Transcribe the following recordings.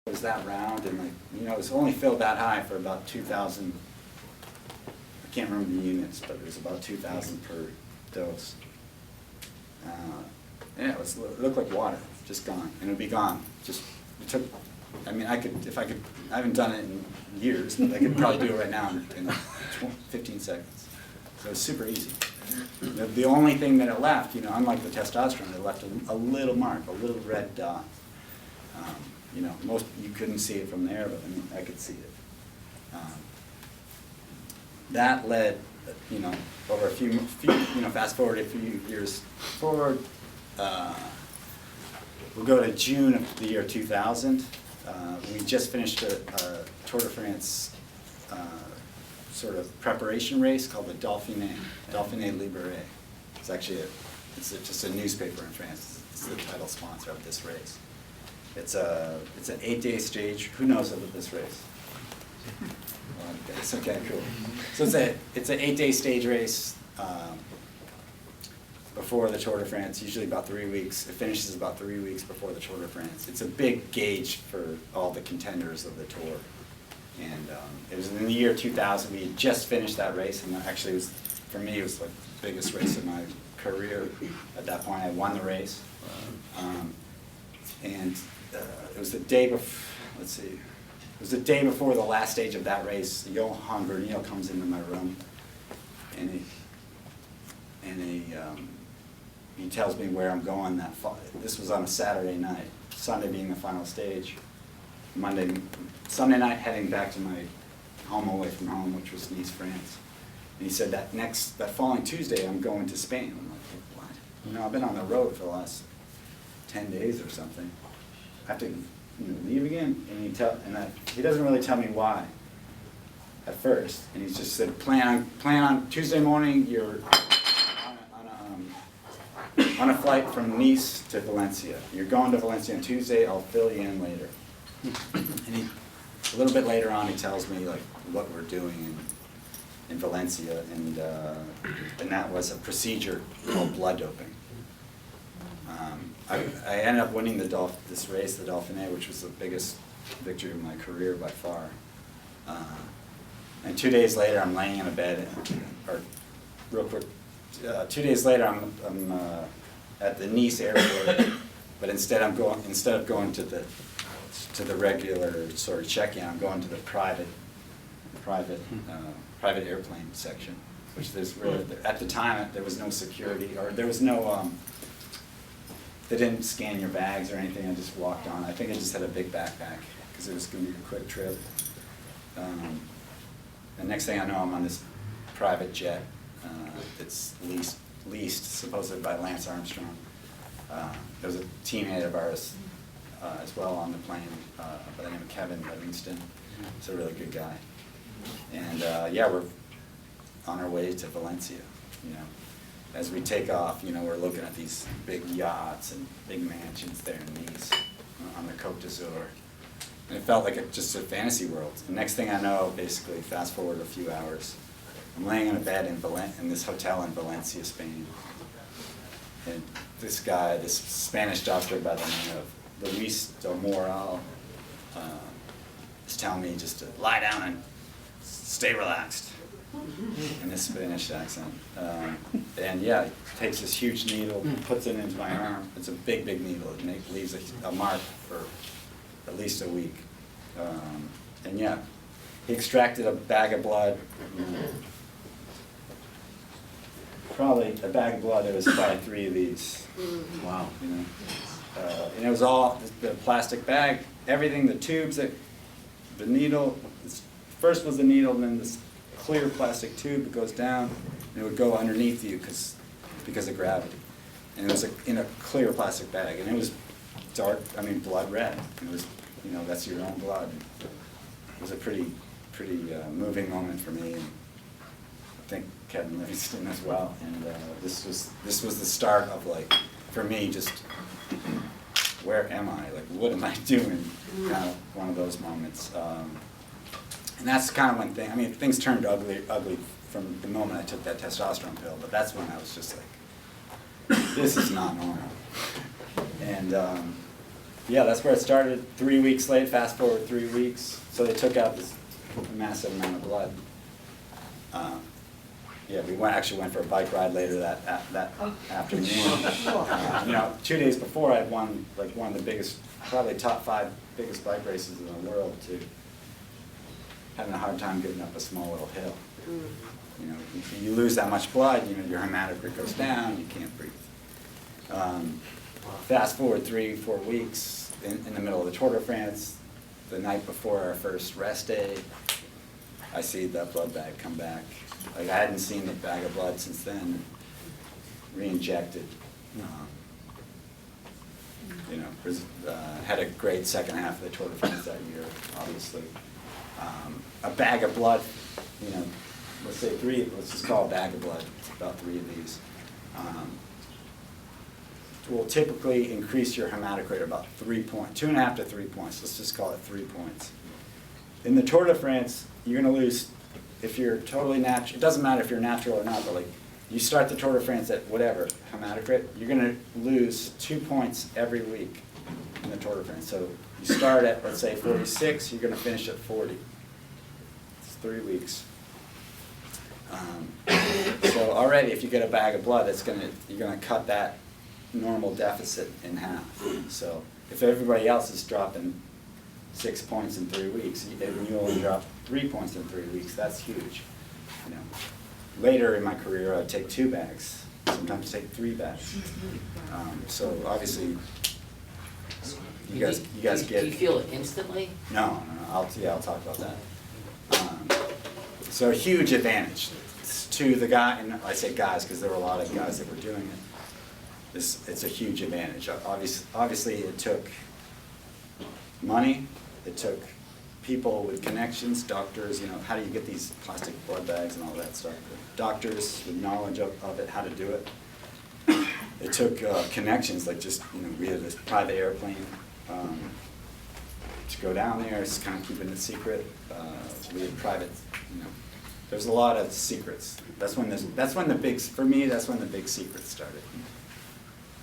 It was that round, and like, it was only filled that high for about 2,000. I can't remember the units, but it was about 2,000 per dose. Yeah, it looked like water, just gone, and it would be gone. It took. I mean, I haven't done it in years, but I could probably do it right now in 15 seconds. So it's super easy. The only thing that it left, unlike the testosterone, it left a little mark, a little red dot. Most you couldn't see it from there, but I mean, I could see it. That led, over a few, fast forward a few years forward. We'll go to June of the year 2000. We just finished a Tour de France sort of preparation race called the Dauphiné Libéré. It's actually just a newspaper in France. It's the title sponsor of this race. It's an 8-day stage. Who knows about this race? It's okay, cool. So it's an 8-day stage race before the Tour de France, usually about 3 weeks. It finishes about 3 weeks before the Tour de France. It's a big gauge for all the contenders of the Tour. And it was in the year 2000. We had just finished that race, and actually, for me, it was like the biggest race of my career. At that point, I won the race. And it was the day before. Let's see. It was the day before the last stage of that race. Johan Bernil comes into my room, and he tells me where I'm going. This was on a Saturday night. Sunday being the final stage. Sunday night, heading back to my home away from home, which was Nice, France. And he said that following Tuesday, I'm going to Spain. I'm like, what? I've been on the road for the last 10 days or something. I have to leave again? And he doesn't really tell me why at first. And he just said, plan on Tuesday morning, you're on a flight from Nice to Valencia. You're going to Valencia on Tuesday, I'll fill you in later. And a little bit later on, he tells me like what we're doing in Valencia, and that was a procedure called blood doping. I ended up winning this race, the Dauphiné, which was the biggest victory of my career by far. And 2 days later, I'm laying in a bed, or real quick, 2 days later, I'm at the Nice airport, but instead of going to the regular sort of check-in, I'm going to the private airplane section, which there's really, at the time, there was no security, or there was no, they didn't scan your bags or anything. I just walked on. I think I just had a big backpack because it was going to be a quick trip. The next thing I know, I'm on this private jet that's leased supposedly by Lance Armstrong. There was a teammate of ours as well on the plane by the name of Kevin Livingston. He's a really good guy. And we're on our way to Valencia. As we take off, we're looking at these big yachts and big mansions there in Nice on the Côte d'Azur. And it felt like just a fantasy world. The next thing I know, basically, fast forward a few hours, I'm laying in a bed in this hotel in Valencia, Spain. And this guy, this Spanish doctor by the name of Luis del Moral, is telling me just to lie down and stay relaxed in this Spanish accent. And he takes this huge needle, puts it into my arm. It's a big, big needle. It leaves a mark for at least a week. He extracted a bag of blood. Probably a bag of blood. It was probably 3 of these. Wow. And it was all the plastic bag, everything, the tubes, the needle. First was the needle, and then this clear plastic tube that goes down, and it would go underneath you because of gravity. And it was in a clear plastic bag, and it was dark. Blood red. It was, that's your own blood. It was a pretty moving moment for me, and I think Kevin Livingston as well. And this was the start of, like, for me, just where am I? Like, what am I doing? Kind of one of those moments. And that's kind of when things turned ugly from the moment I took that testosterone pill. But that's when I was just like, this is not normal. And yeah, that's where it started. 3 weeks late, fast forward 3 weeks. So they took out this massive amount of blood. Yeah, we actually went for a bike ride later that afternoon. You know, 2 days before I'd won like one of the biggest, probably top 5 biggest bike races in the world, too. Having a hard time getting up a small little hill. You know, if you lose that much blood, you know, your hematocrit goes down, you can't breathe. Fast forward 3-4 weeks, in the middle of the Tour de France, the night before our first rest day, I see that blood bag come back. Like, I hadn't seen the bag of blood since then, re-injected. You know, had a great second half of the Tour de France that year, obviously. A bag of blood, you know, let's just call it a bag of blood, about 3 of these, will typically increase your hematocrit about 3 points, 2.5 to 3 points. Let's just call it 3 points. In the Tour de France, you're going to lose, if you're totally natural, it doesn't matter if you're natural or not, but like, you start the Tour de France at whatever hematocrit, you're going to lose 2 points every week in the Tour de France. So you start at, let's say, 46, you're going to finish at 40. It's 3 weeks. So already, if you get a bag of blood, you're going to cut that normal deficit in half. So if everybody else is dropping 6 points in 3 weeks, and you only drop 3 points in 3 weeks, that's huge. You know, later in my career, I'd take 2 bags, sometimes take 3 bags. So obviously, you guys get. Do you feel it instantly? No. I'll talk about that. So a huge advantage to the guy, and I say guys because there were a lot of guys that were doing it. It's a huge advantage. Obviously, it took money. It took people with connections, doctors. You know, how do you get these plastic blood bags and all that stuff? Doctors with knowledge of it, how to do it. It took connections, like just, you know, we had this private airplane to go down there. It's kind of keeping it secret. We had private, you know. There's a lot of secrets. That's when the big secrets started.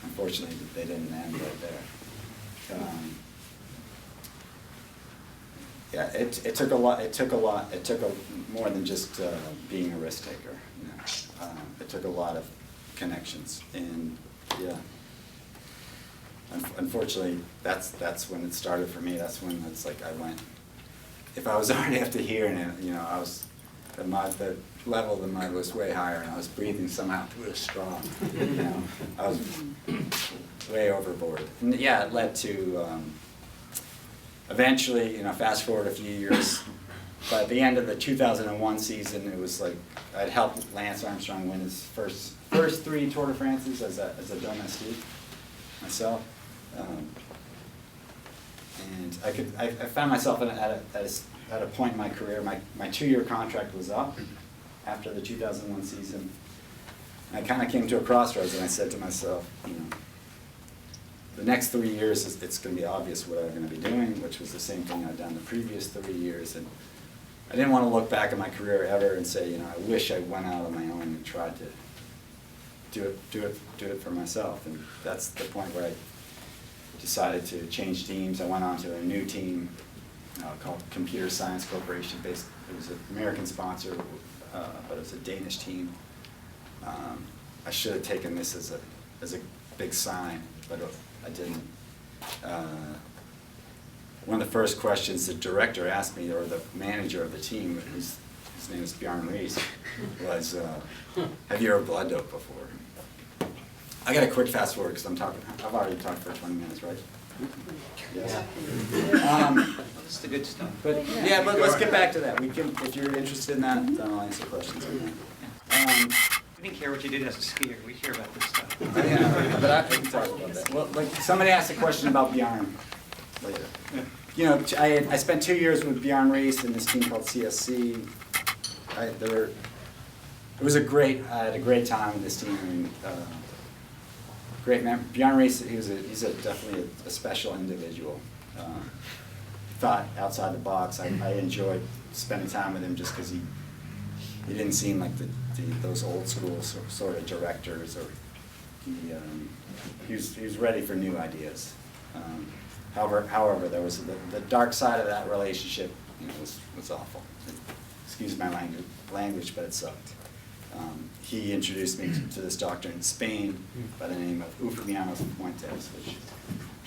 Unfortunately, they didn't end right there. Yeah, it took a lot. It took more than just being a risk taker. You know, it took a lot of connections, and yeah. Unfortunately, that's when it started for me. That's when it's like I went. If I was already after here, and you know, the level of the mud was way higher, and I was breathing somehow through a straw. You know, I was way overboard. And yeah, it led to eventually, you know, fast forward a few years. But at the end of the 2001 season, it was like I'd helped Lance Armstrong win his first 3 Tour de France's as a domestique myself. And I found myself at a point in my career. My 2-year contract was up after the 2001 season. And I kind of came to a crossroads, and I said to myself, you know, the next 3 years, it's going to be obvious what I'm going to be doing, which was the same thing I'd done the previous 3 years. And I didn't want to look back at my career ever and say, you know, I wish I went out on my own and tried to do it for myself. And that's the point where I decided to change teams. I went on to a new team called Computer Science Corporation. It was an American sponsor, but it was a Danish team. I should have taken this as a big sign, but I didn't. One of the first questions the director asked me, or the manager of the team, his name is Bjarne Riis, was, have you ever blood doped before? I got a quick fast forward because I've already talked for 20 minutes, right? Yes. That's the good stuff. But let's get back to that. We can, if you're interested in that, then I'll answer questions on that. We didn't care what you did as a skier. We care about this stuff. Yeah, but I can talk about that. Well, like somebody asked a question about Bjarne later. You know, I spent 2 years with Bjarne Riis in this team called CSC. I had a great time with this team. And, great man. Bjarne Riis, he's definitely a special individual. Thought outside the box. I enjoyed spending time with him just because he didn't seem like those old school sort of directors, or he was ready for new ideas. However, there was the dark side of that relationship, you know, was awful. Excuse my language, but it sucked. He introduced me to this doctor in Spain by the name of Eufemiano Fuentes, which,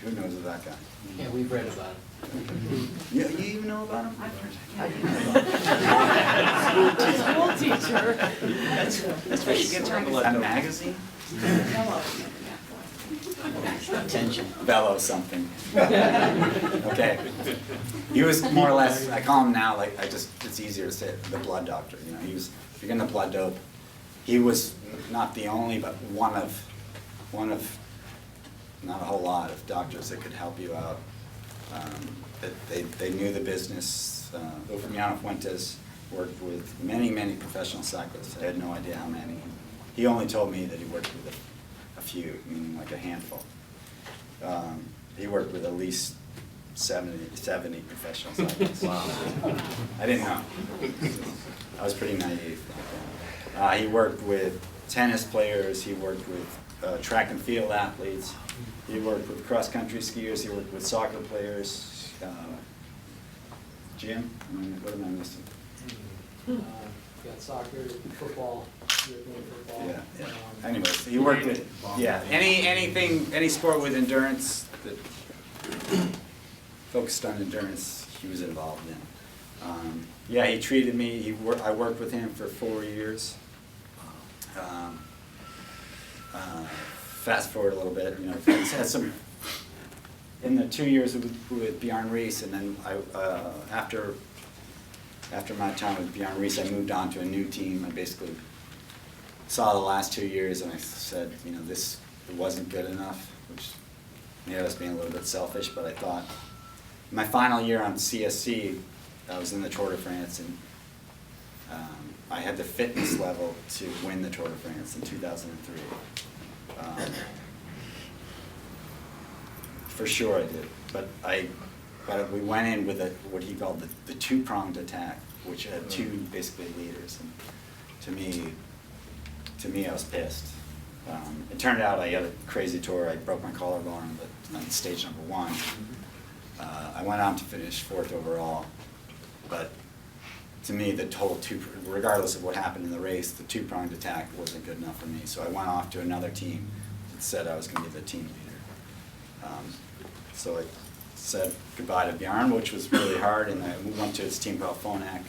who knows of that guy? Yeah, we've read about it. You even know about him? School teacher. That's where she gets her blood. A magazine? Attention. Bellow something. Okay. He was more or less, I call him now, like, it's easier to say, the blood doctor. You know, if you're getting the blood dope, he was not the only, but one of, not a whole lot of doctors that could help you out. They knew the business. Eufemiano Fuentes worked with many, many professional cyclists. I had no idea how many. He only told me that he worked with a few, meaning like a handful. He worked with at least 70 professional cyclists. Wow. I didn't know. I was pretty naive. He worked with tennis players. He worked with track and field athletes. He worked with cross-country skiers. He worked with soccer players. Jim, what am I missing? Got soccer, football, European football. Yeah. Anyways, he worked with, any sport with endurance that focused on endurance, he was involved in. He treated me. I worked with him for 4 years. Fast forward a little bit, you know, had some. In the 2 years with Bjarne Riis, and then after my time with Bjarne Riis, I moved on to a new team. I basically saw the last 2 years, and I said, you know, it wasn't good enough, which maybe I was being a little bit selfish, but I thought my final year on CSC, I was in the Tour de France, and I had the fitness level to win the Tour de France in 2003. For sure I did, but we went in with what he called the two-pronged attack, which had two basically leaders, and to me I was pissed. It turned out I had a crazy tour. I broke my collarbone on stage number 1. I went on to finish 4th overall, but to me the total regardless of what happened in the race, the two-pronged attack wasn't good enough for me. So I went off to another team that said I was going to be the team leader. So I said goodbye to Bjarne, which was really hard, and I went to his team called Phonak.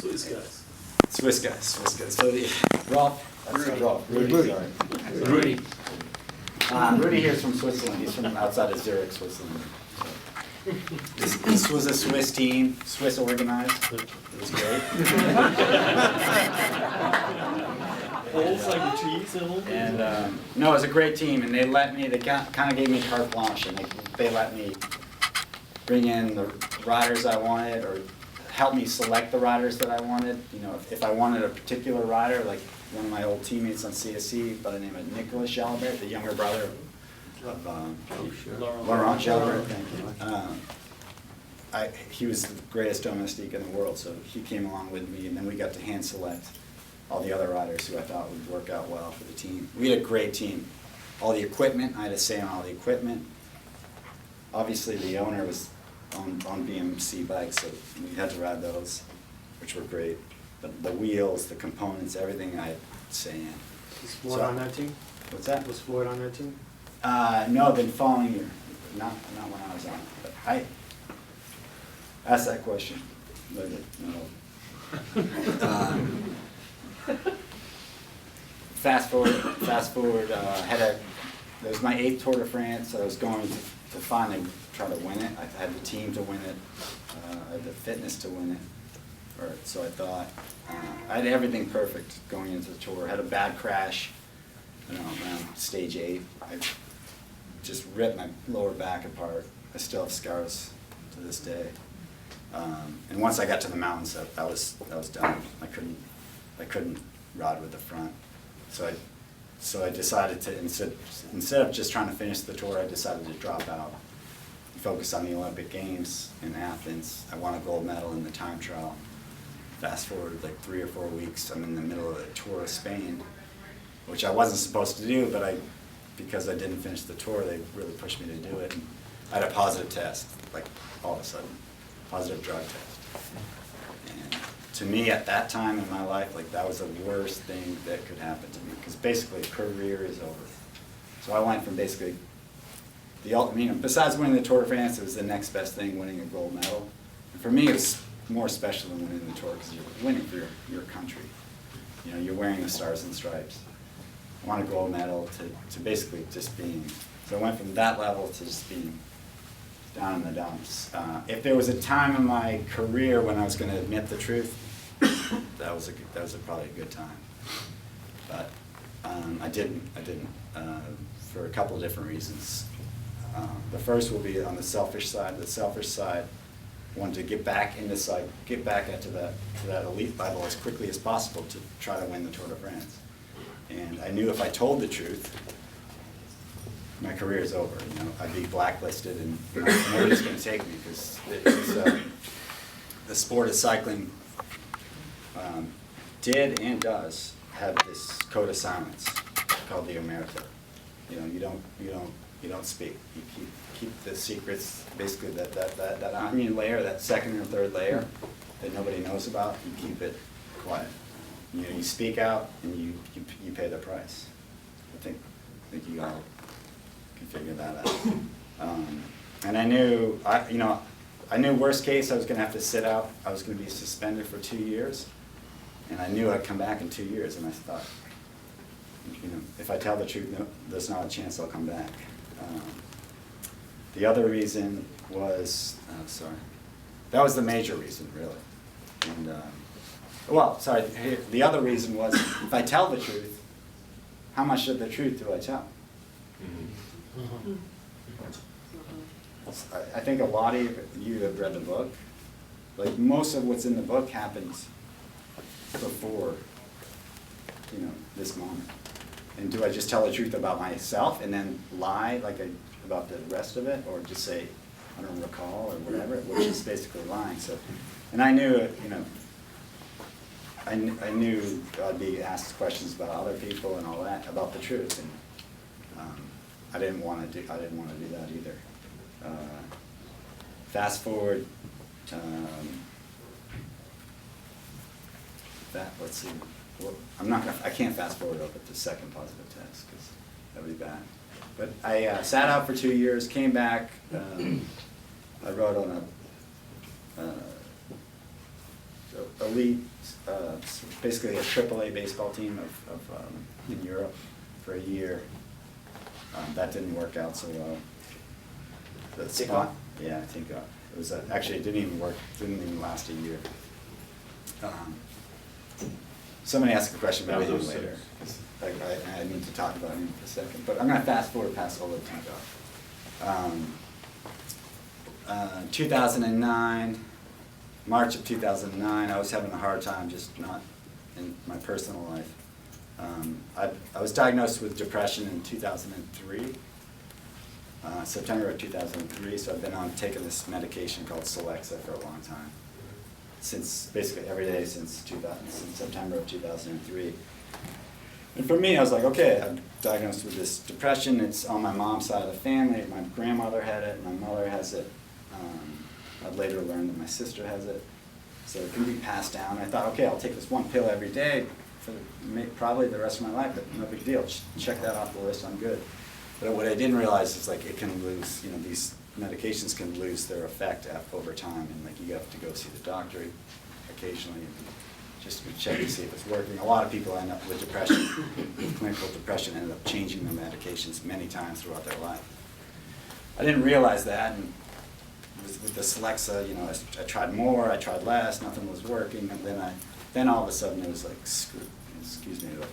Swiss guys. Swiss guys. So Rolf, Rudy. Rudy. Rudy here is from Switzerland. He's from outside of Zurich, Switzerland. So this was a Swiss team, Swiss organized. It was great. Holes like the cheese and No, it was a great team, and they kind of gave me carte blanche, and they let me bring in the riders I wanted, or help me select the riders that I wanted. You know, if I wanted a particular rider, like one of my old teammates on CSC by the name of Nicolas Jalabert, the younger brother of Laurent Jalabert, thank you. He was the greatest domestique in the world, so he came along with me, and then we got to hand select all the other riders who I thought would work out well for the team. We had a great team. All the equipment, I had a say on all the equipment. Obviously, the owner was on BMC bikes, so we had to ride those, which were great. But the wheels, the components, everything I had say in. Was Floyd on that team? What's that? Was Floyd on that team? No, the following year, not when I was on. But I asked that question. But no. Fast forward. It was my 8th Tour de France. I was going to finally try to win it. I had the team to win it. I had the fitness to win it. So I thought I had everything perfect going into the tour. I had a bad crash, around stage 8. I just ripped my lower back apart. I still have scars to this day. And once I got to the mountains, I was done. I couldn't ride with the front. So I decided to instead of just trying to finish the tour, I decided to drop out and focus on the Olympic Games in Athens. I won a gold medal in the time trial. Fast forward like 3 or 4 weeks, I'm in the middle of the Tour of Spain, which I wasn't supposed to do, but because I didn't finish the tour, they really pushed me to do it. And I had a positive test, like all of a sudden, positive drug test. And to me, at that time in my life, like that was the worst thing that could happen to me, because basically career is over. So I went from basically besides winning the Tour de France, it was the next best thing, winning a gold medal. And for me, it was more special than winning the Tour, because you're winning for your country. You know, you're wearing the stars and stripes. I won a gold medal to basically just being, so I went from that level to just being down in the dumps. If there was a time in my career when I was going to admit the truth, that was probably a good time. But I didn't, for a couple of different reasons. The first will be on the selfish side. The selfish side, wanted to get back into get back into that elite level as quickly as possible to try to win the Tour de France. And I knew if I told the truth, my career is over. You know, I'd be blacklisted, and nobody's going to take me, because the sport of cycling did and does have this code of silence called the omerta. You know, you don't speak. You keep the secrets, basically that onion layer, that second or third layer that nobody knows about. You keep it quiet. You know, you speak out and you pay the price. I think you all can figure that out. And I knew, I knew worst case I was going to have to sit out. I was going to be suspended for 2 years, and I knew I'd come back in 2 years. And I thought, you know, if I tell the truth, no, there's not a chance I'll come back. The other reason was, that was the major reason, really. And the other reason was, if I tell the truth, how much of the truth do I tell? I think a lot of you have read the book. Like, most of what's in the book happens before, you know, this moment. And do I just tell the truth about myself and then lie about the rest of it, or just say, I don't recall, or whatever, which is basically lying. So, and I knew, you know, I knew I'd be asked questions about other people and all that, about the truth, and I didn't want to do that either. Fast forward, let's see. Well, I can't fast forward over the second positive test, because that would be bad. But I sat out for 2 years, came back. I rode on a elite, basically a AAA baseball team in Europe for a year. That didn't work out so well. The spot, yeah, I think it was actually, it didn't even last a year. Somebody asked a question, maybe I'll do it later. I need to talk about him for a second, but I'm going to fast forward past all the time. 2009, March of 2009, I was having a hard time, just not in my personal life. I was diagnosed with depression in 2003, September of 2003, so I've been taking this medication called Celexa for a long time. Basically every day since September of 2003. And for me, I was like, okay, I'm diagnosed with this depression. It's on my mom's side of the family. My grandmother had it, my mother has it. I've later learned that my sister has it. So it can be passed down. I thought, okay, I'll take this one pill every day for probably the rest of my life, but no big deal. Check that off the list, I'm good. But what I didn't realize is, like, it can lose, you know, these medications can lose their effect over time, and like you have to go see the doctor occasionally and just to check to see if it's working. A lot of people end up with depression, with clinical depression, end up changing their medications many times throughout their life. I didn't realize that, and with the Celexa, you know, I tried more, I tried less, nothing was working, and then all of a sudden it was like, excuse me, like,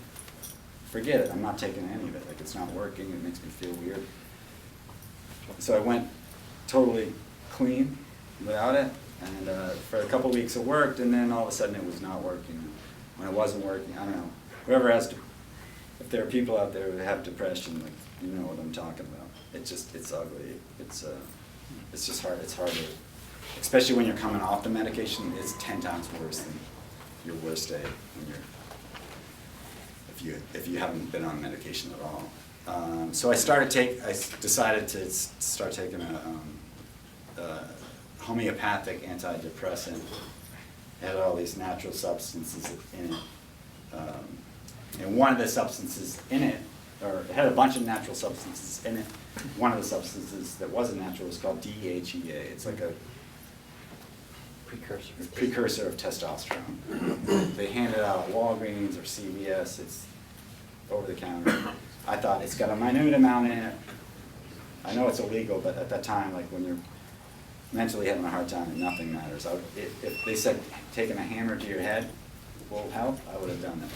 forget it, I'm not taking any of it, like, it's not working, it makes me feel weird. So I went totally clean without it, and for a couple weeks it worked, and then all of a sudden it was not working. When it wasn't working, I don't know, whoever has, if there are people out there who have depression, like, you know what I'm talking about. It's ugly, it's just hard, it's hard to, especially when you're coming off the medication, it's 10 times worse than your worst day when if you haven't been on medication at all. So I decided to start taking a homeopathic antidepressant. It had all these natural substances in it. And one of the substances in it, or it had a bunch of natural substances in it. One of the substances that wasn't natural was called DHEA. It's like a precursor of testosterone. They hand it out at Walgreens or CVS. It's over the counter. I thought it's got a minute amount in it. I know it's illegal, but at that time, like when you're mentally having a hard time and nothing matters, if they said taking a hammer to your head will help, I would have done it.